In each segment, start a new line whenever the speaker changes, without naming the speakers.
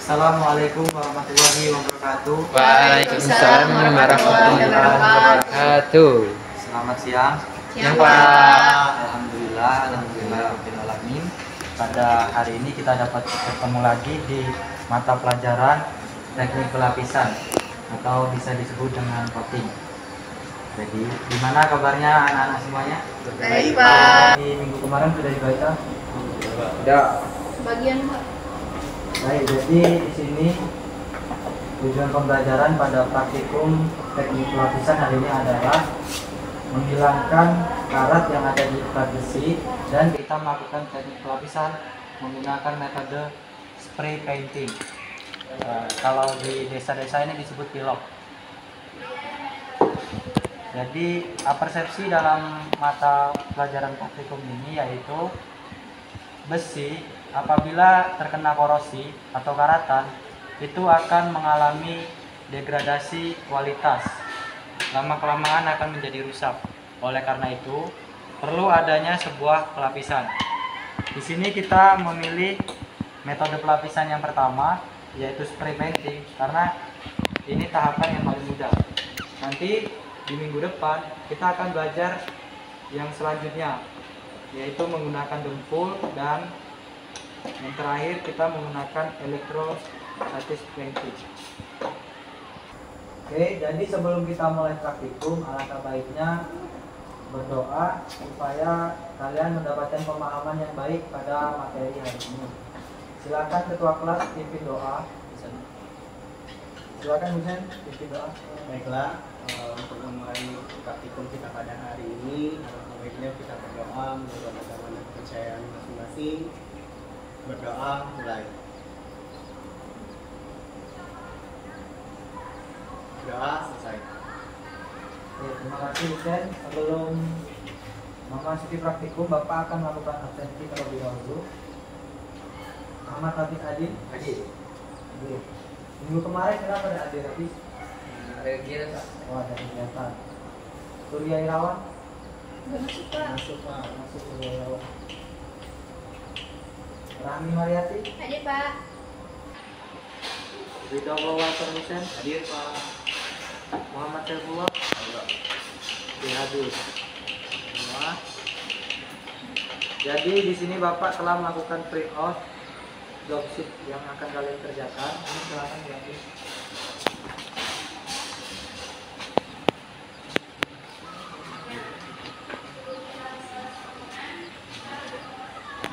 Assalamualaikum warahmatullahi wabarakatuh.
Waalaikumsalam warahmatullahi wabarakatuh.
Selamat siang.
Siang, Pak.
Alhamdulillah. Pada hari ini kita dapat bertemu lagi di mata pelajaran teknik pelapisan atau bisa disebut dengan coating. Jadi, gimana kabarnya anak-anak semuanya?
Baik, Pak.
Di minggu kemarin sudah dibaca?
Sudah.
Sebagian, Pak.
Baik, jadi di sini tujuan pembelajaran pada praktikum teknik pelapisan hari ini adalah menghilangkan karat yang ada di plat besi dan kita melakukan teknik pelapisan menggunakan metode spray painting. Kalau di desa-desa ini disebut pilok. Jadi persepsi dalam mata pelajaran praktikum ini yaitu besi apabila terkena korosi atau karatan itu akan mengalami degradasi kualitas, lama-kelamaan akan menjadi rusak. Oleh karena itu perlu adanya sebuah pelapisan. Di sini kita memilih metode pelapisan yang pertama yaitu spray painting karena ini tahapan yang paling mudah. Nanti di minggu depan kita akan belajar yang selanjutnya yaitu menggunakan dempul dan yang terakhir kita menggunakan elektrostatis painting. Oke, jadi sebelum kita mulai praktikum alangkah baiknya berdoa supaya kalian mendapatkan pemahaman yang baik pada materi hari ini. Silakan ketua kelas pimpin doa. Silakan Husen pimpin doa.
Baiklah, untuk memulai praktikum kita pada hari ini, baiknya kita berdoa menurut agama dan kepercayaan masing-masing. Berdoa mulai. Doa selesai.
Oke, terima kasih Husen. Sebelum memasuki praktikum, Bapak akan melakukan absensi terlebih dahulu. Ahmad Habib Adil. Adil. Minggu kemarin kenapa ada Adil habis?
Ada kegiatan.
Oh, ada kegiatan. Surya Irawan.
Masuk, Pak.
Masuk Surya Irawan. Rahmi Mariati.
Hadir, Pak.
Ridho Walter Husen. Hadir Pak. Muhammad Saifullah. Hadir. Semua. Jadi di sini Bapak telah melakukan print out job sheet yang akan kalian kerjakan. Ini silakan diambil.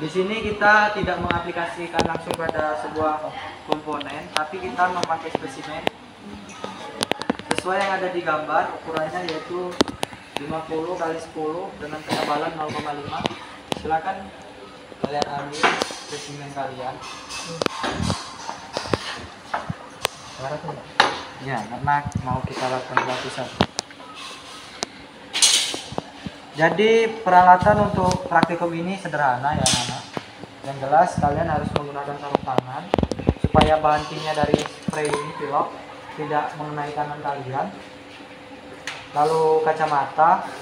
Di sini kita tidak mengaplikasikan langsung pada sebuah komponen, tapi kita memakai spesimen sesuai yang ada di gambar. Ukurannya yaitu 50 x 10 dengan ketebalan 0,5. Silakan kalian ambil spesimen kalian. Ya, karena mau kita lakukan pelapisan. Jadi peralatan untuk praktikum ini sederhana ya anak. Yang jelas kalian harus menggunakan sarung tangan supaya bahan kimia dari spray ini pilok tidak mengenai tangan kalian. Lalu kacamata,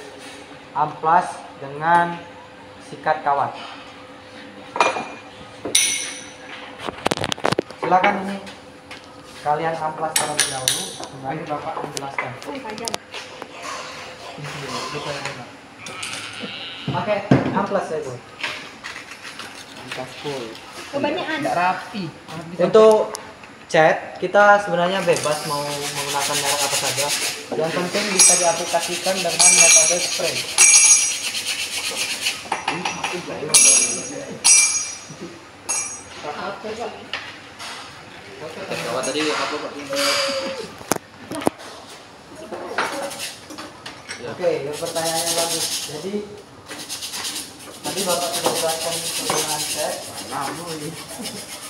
amplas dengan sikat kawat. Silakan ini kalian amplas terlebih dahulu. Nanti Bapak menjelaskan.
Tajam.
Pakai amplas ya Bu. Amplas full.
Kebanyakan.
Tidak rapi.
Untuk cat kita sebenarnya bebas mau menggunakan merek apa saja. Yang penting bisa diaplikasikan dengan metode spray.
Kawat tadi apa Pak?
Oke, yang pertanyaan yang bagus. Jadi tadi Bapak sudah jelaskan penggunaan cat.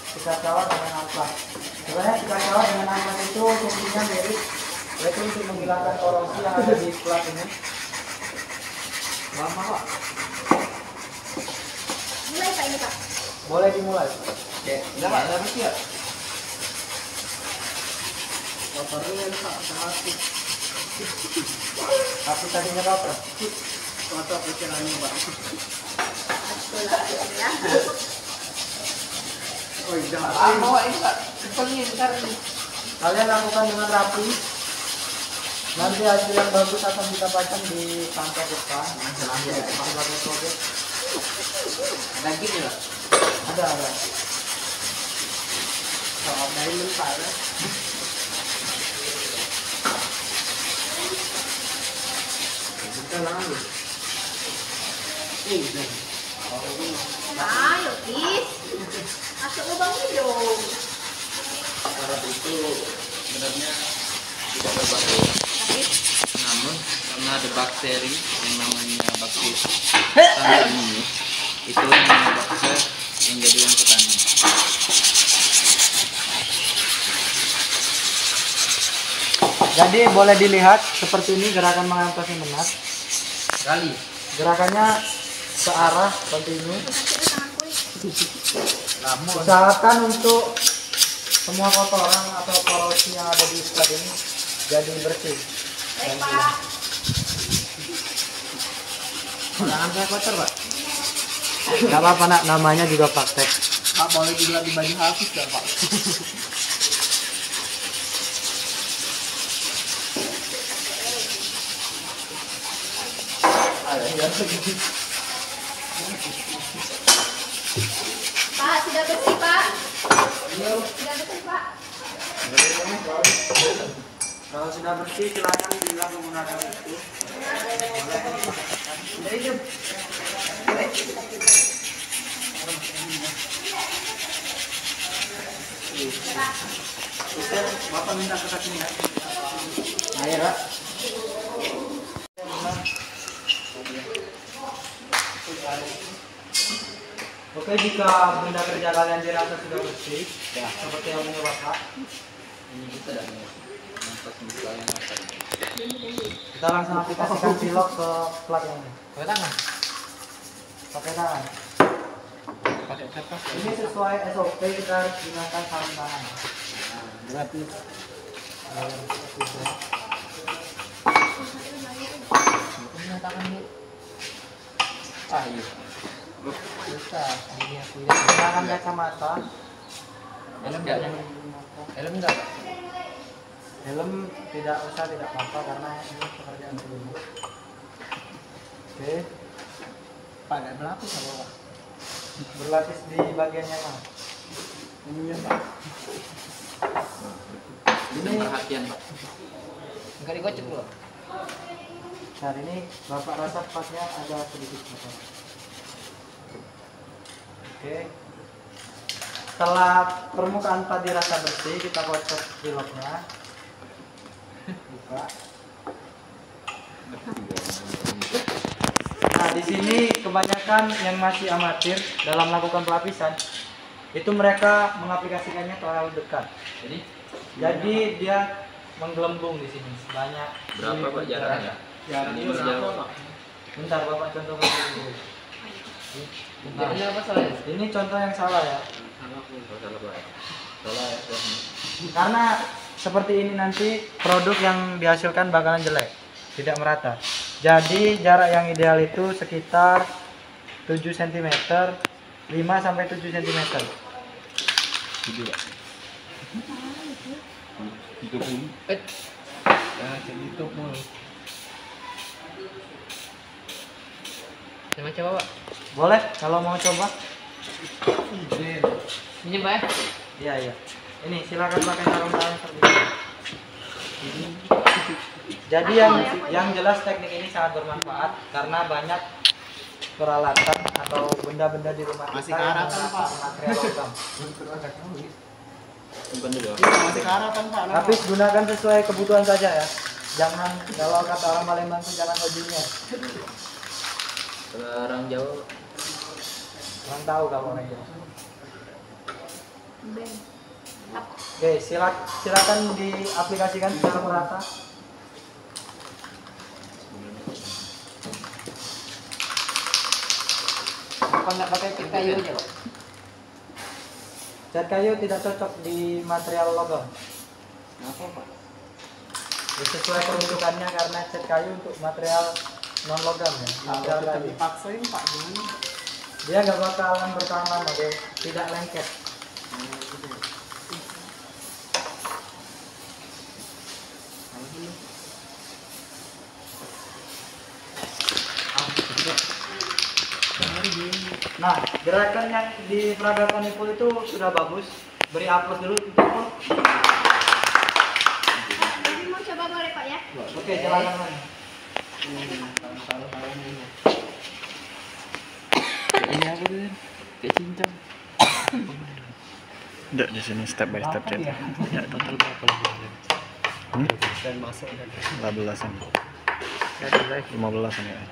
Sikat kawat dengan amplas. Sebenarnya sikat kawat dengan amplas itu fungsinya mirip, yaitu untuk menghilangkan korosi yang ada di plat ini. Lama Pak?
Mulai, Pak, ini, Pak.
Boleh dimulai.
Oke, sudah Pak, sudah siap.
Kotornya Pak, satu.
Tapi tadinya apa?
Kotor pikirannya Pak.
Betul, Pak, ya.
Oh iya.
Bawa ini Pak. Simpelnya bentar ini.
Kalian lakukan dengan rapi. Nanti hasil yang bagus akan kita pasang di samping depan. Sebagai project.
Ada gini Pak.
Ada.
Soal diamond Pak ya. Kita lalu. Ini.
Ayo, Kis. Masuk lubang hidung.
Karat itu sebenarnya tidak berbahaya. Namun karena ada bakteri yang namanya bakteri tanah ini itu yang menyebabkan menjadi uang petani.
Jadi boleh dilihat seperti ini gerakan mengampasnya benar.
Kali.
Gerakannya ke arah kontinu.
Lama.
Usahakan untuk semua kotoran atau porosi yang ada di sekat ini jadi bersih.
Baik, Pak.
Tangan saya kotor Pak.
Gak apa-apa nak, namanya juga praktek.
Pak boleh juga di baju habis ya Pak.
Pak, sudah bersih, Pak. Sudah bersih, Pak.
Kalau sudah bersih silakan bilang menggunakan itu. Ustaz, Bapak minta ke sini ya. Ayo, Pak. Oke, jika benda kerja kalian dirasa sudah bersih, ya, seperti yang punya Bapak,
Ini kita tidak mengangkat muka yang akan.
kita langsung aplikasikan silok ke plat yang ini.
Pakai tangan.
Pakai tangan.
Pakai kertas.
Ini sesuai SOP kita gunakan sarung tangan.
Berarti
Punya tangan ini. Iya.
Bisa. Gunakan kacamata.
Helm enggak? Helm enggak Pak?
Helm tidak usah, tidak apa-apa karena ini pekerjaan dulu. Oke,
Pak ada berlapis apa Pak?
berlapis di bagiannya mana?
Ini ya Pak.
Ini perhatian Pak. Enggak digocek loh.
Nah ini Bapak rasa pasnya ada sedikit kotor. Oke. Setelah permukaan pad dirasa bersih, kita kocok siloknya. Buka. Nah, di sini kebanyakan yang masih amatir dalam melakukan pelapisan itu mereka mengaplikasikannya terlalu dekat. Jadi dia menggelembung di sini banyak.
Berapa Pak jaraknya?
Jaraknya
Ini
berapa
jauh.
Pak?
Bentar Bapak contoh dulu. Bentar.
Ini apa salahnya?
Ini contoh yang salah ya.
Oh, salah Pak. Salah ya.
Karena seperti ini nanti produk yang dihasilkan bakalan jelek, tidak merata. Jadi jarak yang ideal itu sekitar 7 cm, 5 sampai 7 cm.
7 Pak. 30.
Nah, segitu pun.
Sama coba Pak.
Boleh kalau mau coba?
Ini Pak ya?
Iya, iya. Ini silakan pakai sarung tangan seperti ini. Jadi yang jelas teknik ini sangat bermanfaat karena banyak peralatan atau benda-benda di rumah
Masih
kita yang
karatan, Pak.
menggunakan material logam.
Simpan dulu.
Masih karatan Pak.
Tapi gunakan sesuai kebutuhan saja ya. Jangan, kalau kata orang Palembang itu jangan hobinya.
Kalau orang Jawa
Orang tahu kalau orang Jawa.
Ben.
Oke, silakan diaplikasikan secara merata.
apa nggak pakai cat kayu aja Pak?
Cat kayu tidak cocok di material logam.
Kenapa Pak?
Ya, sesuai peruntukannya karena cat kayu untuk material non logam ya. Material
Kalau kita
kayu.
dipaksain Pak gimana?
Dia nggak bakalan bertahan lama, dia tidak lengket. Nah, gerakan yang diperagakan Ipul itu sudah bagus. Beri aplaus dulu untuk Ipul.
Jadi mau coba boleh Pak ya?
Oke, silakan Man.
Ini apa tuh? Kayak cincang.
Enggak, di sini step by step
Delapan
chat.
ya?
Ya total berapa lagi?
Dan masuk dan
15-an.
Ya di live.
15-an ya.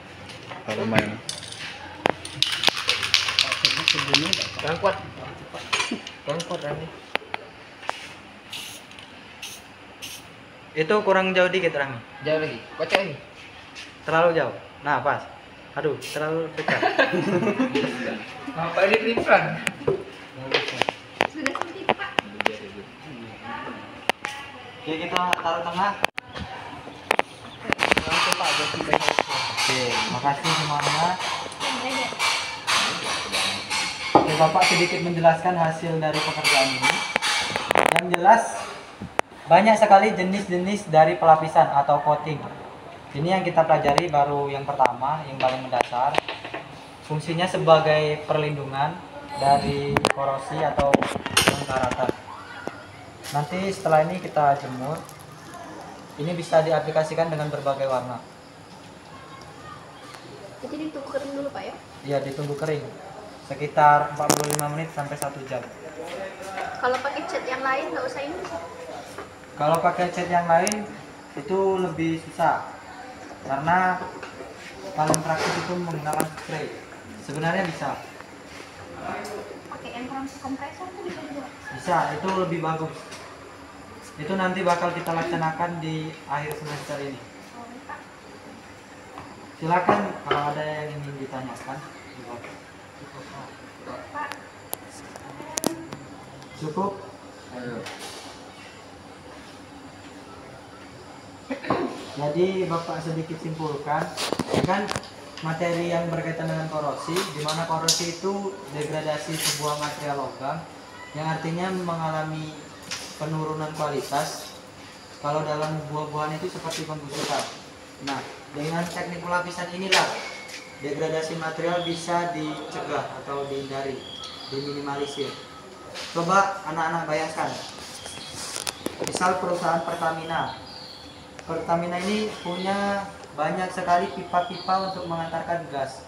Kalau main
Kurang kuat. Kurang kuat Rani.
Itu kurang jauh dikit, Rami.
Jauh lagi. Kocok lagi.
Terlalu jauh. Nah, pas. Aduh, terlalu dekat.
Apa ini pelan?
Sudah seperti itu Pak.
Oke, kita taruh tengah.
langsung Pak buat feedback.
Oke, makasih semuanya.
Yang
Oke, Bapak sedikit menjelaskan hasil dari pekerjaan ini. Yang jelas, banyak sekali jenis-jenis dari pelapisan atau coating. Ini yang kita pelajari baru yang pertama, yang paling mendasar. Fungsinya sebagai perlindungan dari korosi atau karatan. Nanti setelah ini kita jemur. Ini bisa diaplikasikan dengan berbagai warna.
Jadi ditunggu kering dulu Pak ya?
Ya, ditunggu kering. Sekitar 45 menit sampai 1 jam.
Kalau pakai cat yang lain nggak usah ini.
Kalau pakai cat yang lain itu lebih susah. Karena paling praktis itu menggunakan spray. Sebenarnya bisa.
Pakai yang kompresor tuh bisa juga.
Bisa, itu lebih bagus. Itu nanti bakal kita laksanakan di akhir semester ini.
Oh, Pak.
Silakan kalau ada yang ingin ditanyakan.
Pak.
Cukup?
Ayo.
Jadi Bapak sedikit simpulkan, kan materi yang berkaitan dengan korosi, di mana korosi itu degradasi sebuah material logam yang artinya mengalami penurunan kualitas. Kalau dalam buah-buahan itu seperti pembusukan. Nah, dengan teknik pelapisan inilah degradasi material bisa dicegah atau dihindari, diminimalisir. Coba anak-anak bayangkan, misal perusahaan Pertamina. Pertamina ini punya banyak sekali pipa-pipa untuk mengantarkan gas.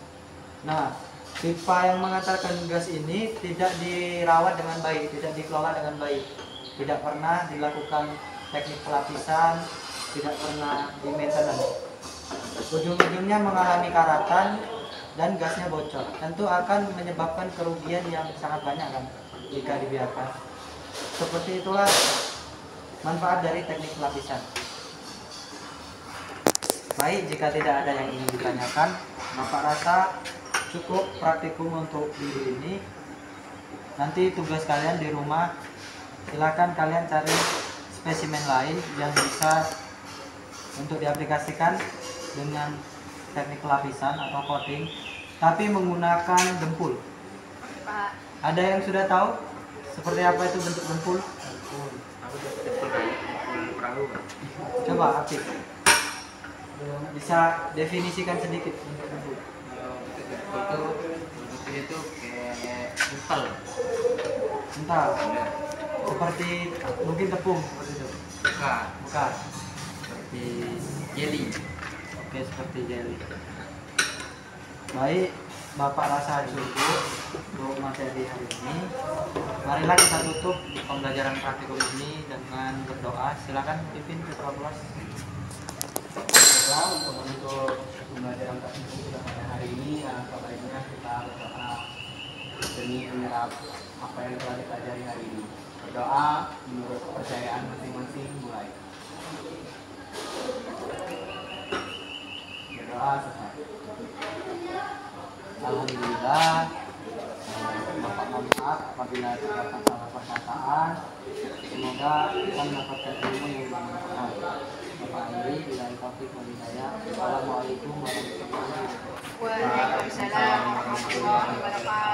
Nah, pipa yang mengantarkan gas ini tidak dirawat dengan baik, tidak dikelola dengan baik, tidak pernah dilakukan teknik pelapisan, tidak pernah di maintenance. Ujung-ujungnya mengalami karatan dan gasnya bocor. Tentu akan menyebabkan kerugian yang sangat banyak kan jika dibiarkan. Seperti itulah manfaat dari teknik pelapisan. Baik, jika tidak ada yang ingin ditanyakan, Bapak rasa cukup praktikum untuk minggu ini. Nanti tugas kalian di rumah, silakan kalian cari spesimen lain yang bisa untuk diaplikasikan dengan teknik pelapisan atau coating, tapi menggunakan dempul.
Pak.
Ada yang sudah tahu seperti apa itu bentuk dempul?
Aku dapat perahu.
Coba aktif. Bisa definisikan sedikit bentuk dempul.
Kalau bentuknya itu kayak kental.
Kental. Seperti mungkin tepung seperti itu.
Bukan.
Bukan.
Seperti jelly.
Oke, seperti jelly. Baik, Bapak rasa cukup untuk materi hari ini. Marilah kita tutup pembelajaran praktikum ini dengan berdoa. Silakan pimpin ke kelas.
Untuk pembelajaran praktikum kita pada hari ini, baiknya kita berdoa demi menyerap apa yang telah dipelajari hari ini. Berdoa menurut kepercayaan masing-masing mulai. Berdoa selesai.
Alhamdulillah. Bapak mohon maaf apabila terdapat salah perkataan. Semoga kita mendapatkan ilmu yang bermanfaat. Bapak Andi, bila taufiq wal hidayah. Assalamualaikum warahmatullahi wabarakatuh.
Waalaikumsalam warahmatullahi wabarakatuh.